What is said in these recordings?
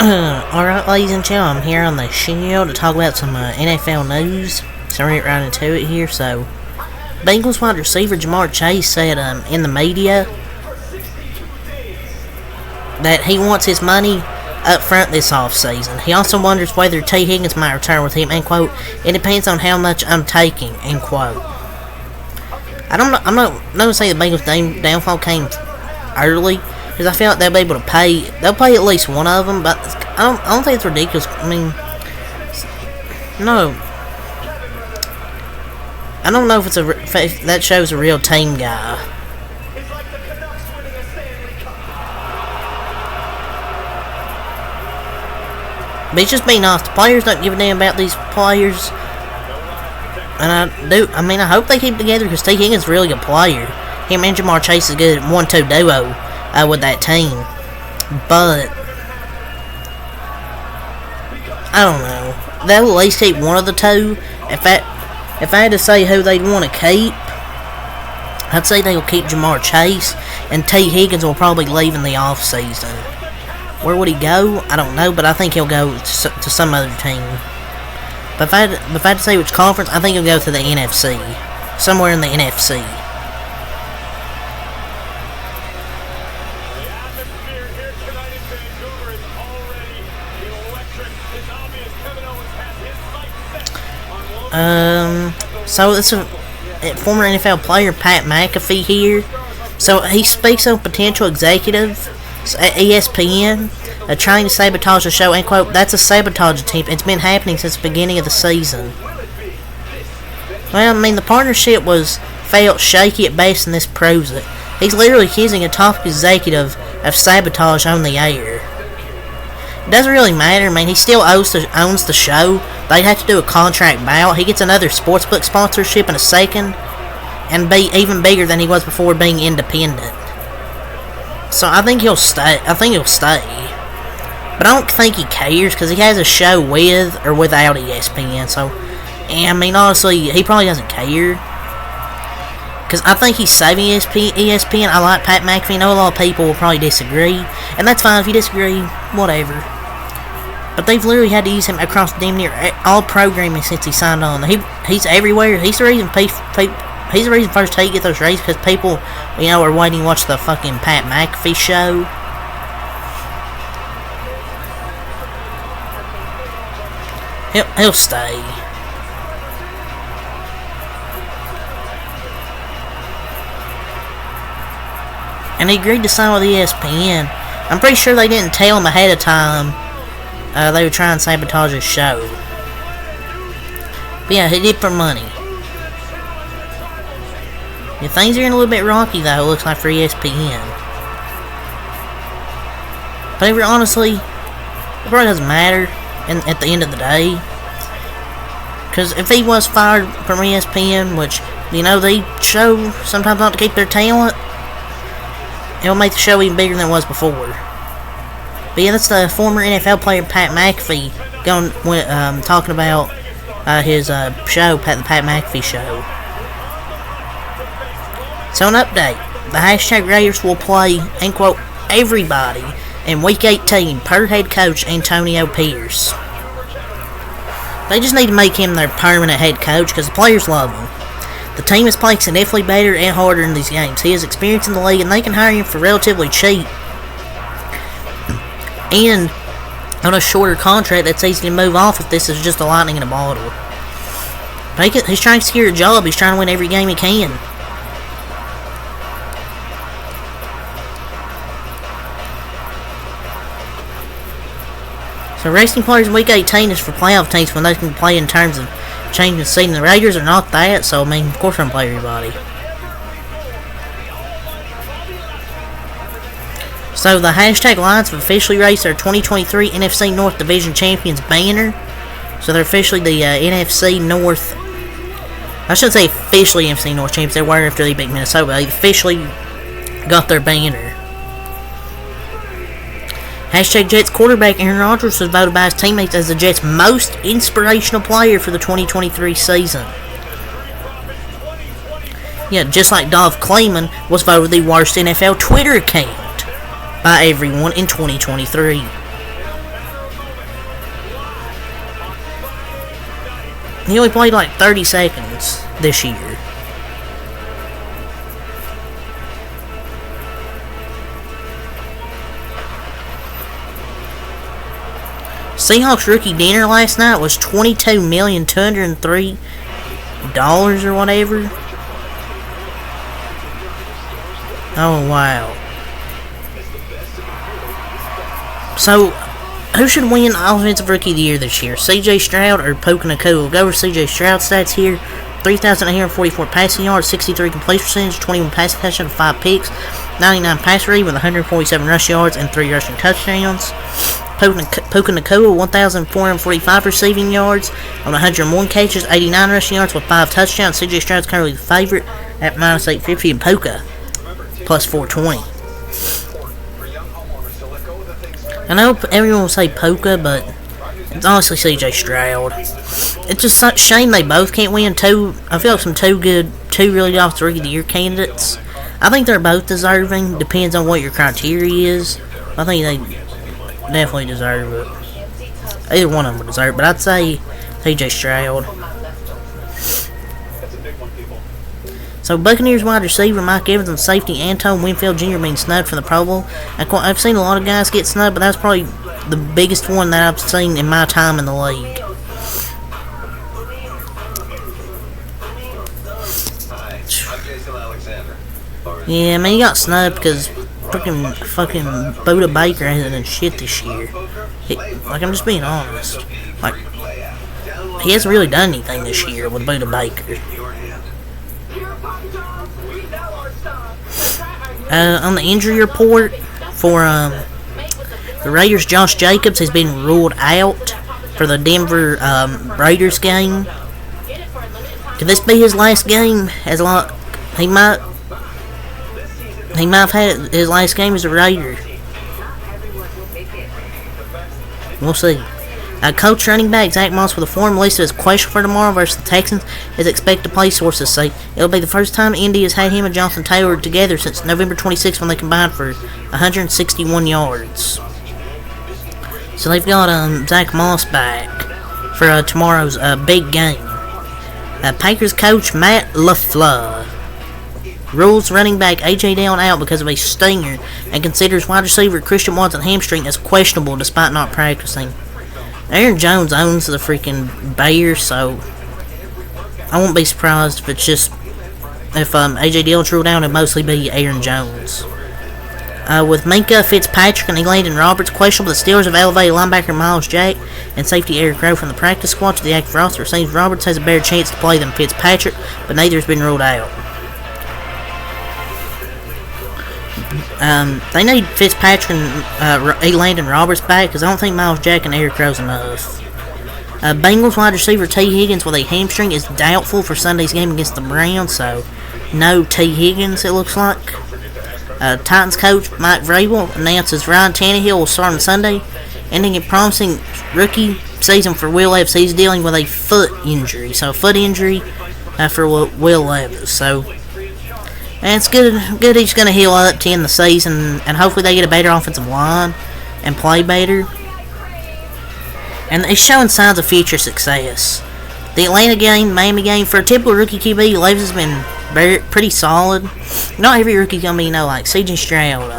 Alright, ladies and gentlemen, I'm here on the show to talk about some NFL news. So we're right into it here. So, Bengals wide receiver Ja'Marr Chase said in the media that he wants his money up front this offseason. He also wonders whether T. Higgins might return with him, end quote. It depends on how much I'm taking, end quote. I'm not going to say the Bengals' downfall came early, because I feel like they'll be able to pay. They'll pay at least one of them, but I don't think it's ridiculous. I mean, no, I don't know if if that shows a real team guy. But it's just being honest. The players don't give a damn about these players, and I hope they keep together because T. Higgins is a really good player. Him and Ja'Marr Chase is good at 1-2 duo with that team, but I don't know. They'll at least keep one of the two. If I had to say who they'd want to keep, I'd say they'll keep Ja'Marr Chase, and T. Higgins will probably leave in the offseason. Where would he go? I don't know, but I think he'll go to some other team. But if I had to say which conference, I think he'll go to the NFC. Somewhere in the NFC. So it's a former NFL player, Pat McAfee here. So he speaks on potential executive at ESPN trying to sabotage the show, end quote. That's a sabotage attempt. It's been happening since the beginning of the season. Well, I mean, the partnership felt shaky at best, and this proves it. He's literally accusing a top executive of sabotage on the air. It doesn't really matter. I mean, he still owns the show. They'd have to do a contract buyout. He gets another sportsbook sponsorship in a second, and be even bigger than he was before being independent. So I think he'll stay. But I don't think he cares because he has a show with or without ESPN. So, I mean, honestly, he probably doesn't care. Because I think he's saving ESPN. I like Pat McAfee. I know a lot of people will probably disagree. And that's fine if you disagree. Whatever. But they've literally had to use him across damn near all programming since he signed on. He's everywhere. He's the reason he's the reason first he get those ratings, because people, are waiting to watch the fucking Pat McAfee show. He'll stay. And he agreed to sign with ESPN. I'm pretty sure they didn't tell him ahead of time they were trying to sabotage his show. But yeah, he did for money. Yeah, things are getting a little bit rocky, though, it looks like, for ESPN. But honestly, it probably doesn't matter at the end of the day. Because if he was fired from ESPN, which, they show sometimes not to keep their talent, it'll make the show even bigger than it was before. But yeah, that's the former NFL player Pat McAfee talking about his show, the Pat McAfee Show. So an update, the hashtag Raiders will play, end quote, everybody in Week 18 per head coach Antonio Pierce. They just need to make him their permanent head coach because the players love him. The team is playing significantly better and harder in these games. He has experience in the league, and they can hire him for relatively cheap. And on a shorter contract that's easy to move off if this is just a lightning in a bottle. But he's trying to secure a job. He's trying to win every game he can. So racing players in Week 18 is for playoff teams when they can play in terms of changing seeding. The Raiders are not that, so I mean, of course, I'm going to play everybody. So the hashtag Lions have officially raised their 2023 NFC North Division Champions banner. So they're officially the NFC North. I shouldn't say officially NFC North Champions. They were after they beat Minnesota. They officially got their banner. Hashtag Jets quarterback Aaron Rodgers was voted by his teammates as the Jets' most inspirational player for the 2023 season. Yeah, just like Dov Kleiman was voted the worst NFL Twitter account by everyone in 2023. He only played like 30 seconds this year. Seahawks rookie dinner last night was $22,203 or whatever. Oh, wow. So, who should win Offensive Rookie of the Year this year? CJ Stroud or Puka Nacua? We'll go over CJ Stroud stats here. 3,844 passing yards, 63 completion percentage, 21 passing touchdowns, 5 picks, 99 pass rating with 147 rush yards and 3 rushing touchdowns. Puka Nacua, 1,445 receiving yards on 101 catches, 89 rushing yards with 5 touchdowns. CJ Stroud's currently the favorite at minus 850, and Puka plus 420. I know everyone will say Puka, but it's honestly CJ Stroud. It's just such a shame they both can't win. I feel like two really good Offensive Rookie of the Year candidates. I think they're both deserving. Depends on what your criteria is. I think they definitely deserve it. Either one of them would deserve it, but I'd say CJ Stroud. So, Buccaneers wide receiver Mike Evans and safety Antoine Winfield Jr. being snubbed from the Pro Bowl. I've seen a lot of guys get snubbed, but that's probably the biggest one that I've seen in my time in the league. Yeah, I mean, he got snubbed because fucking Buda Baker hasn't done shit this year. I'm just being honest. Like, he hasn't really done anything this year with Buda Baker. On the injury report for the Raiders, Josh Jacobs has been ruled out for the Denver Raiders game. Could this be his last game? He might have had his last game as a Raider. We'll see. Coach running back Zach Moss, with a form listed as questionable for tomorrow versus the Texans, is expected to play, sources say. It'll be the first time Indy has had him and Jonathan Taylor together since November 26th when they combined for 161 yards. So they've got Zach Moss back for tomorrow's big game. Packers coach Matt LaFleur rules running back A.J. Dillon out because of a stinger and considers wide receiver Christian Watson hamstring as questionable despite not practicing. Aaron Jones owns the freaking Bears, so I won't be surprised if A.J. Dillon's ruled out, it'll mostly be Aaron Jones. With Minkah Fitzpatrick and Elandon Roberts questionable, the Steelers have elevated linebacker Miles Jack and safety Eric Rowe from the practice squad to the active roster. It seems Roberts has a better chance to play than Fitzpatrick, but neither has been ruled out. They need Fitzpatrick and Elandon Roberts back because I don't think Miles Jack and Eric Rowe's enough. Bengals wide receiver T. Higgins with a hamstring is doubtful for Sunday's game against the Browns, so no T. Higgins, it looks like. Titans coach Mike Vrabel announces Ryan Tannehill will start on Sunday, ending a promising rookie season for Will Levis. He's dealing with a foot injury, for Will Levis. So, and it's good he's going to heal up to end the season, and hopefully they get a better offensive line and play better. And he's showing signs of future success. The Atlanta game, Miami game, for a typical rookie QB, Levis has been pretty solid. Not every rookie's going to be, like CJ Stroud,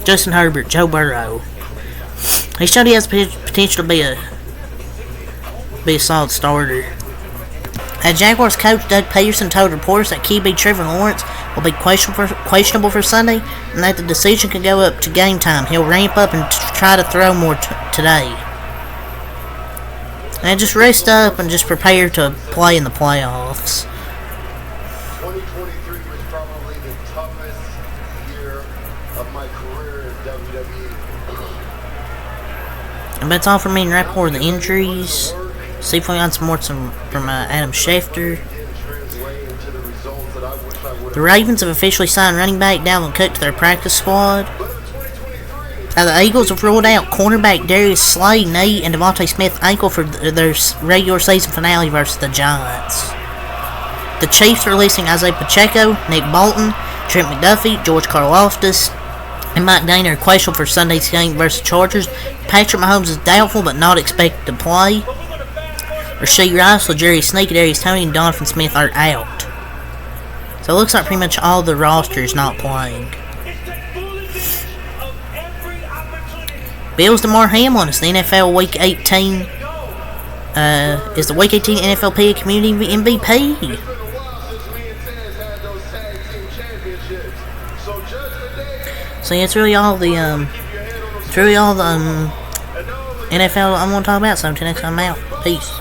Justin Herbert, Joe Burrow. He showed he has potential to be a solid starter. Jaguars coach Doug Peterson told reporters that QB Trevor Lawrence will be questionable for Sunday, and that the decision could go up to game time. He'll ramp up and try to throw more today. And just rest up and just prepare to play in the playoffs. 2023 was probably the toughest year of my career in WWE. And that's all from me and Rapport, the injuries. See if we got some more from Adam Schefter. The Ravens have officially signed running back Dalvin Cook to their practice squad. The Eagles have ruled out cornerback Darius Slay, knee, and Devontae Smith ankle for their regular season finale versus the Giants. The Chiefs are releasing Isaiah Pacheco, Nick Bolton, Trent McDuffie, George Karlaftis, and Mike Dana are questionable for Sunday's game versus Chargers. Patrick Mahomes is doubtful but not expected to play. Rasheed Rice, Jerry Sneak, Darius Toney, and Donovan Smith are out. So it looks like pretty much all the roster is not playing. Bills DeMar Hamlin is the NFL Week 18. Is the Week 18 NFLPA Community MVP. It's been a while since me and Taz had those tag team championships. So Judgment Day, So yeah, it's really all the NFL I want to talk about. So until next time, I'm out. Peace.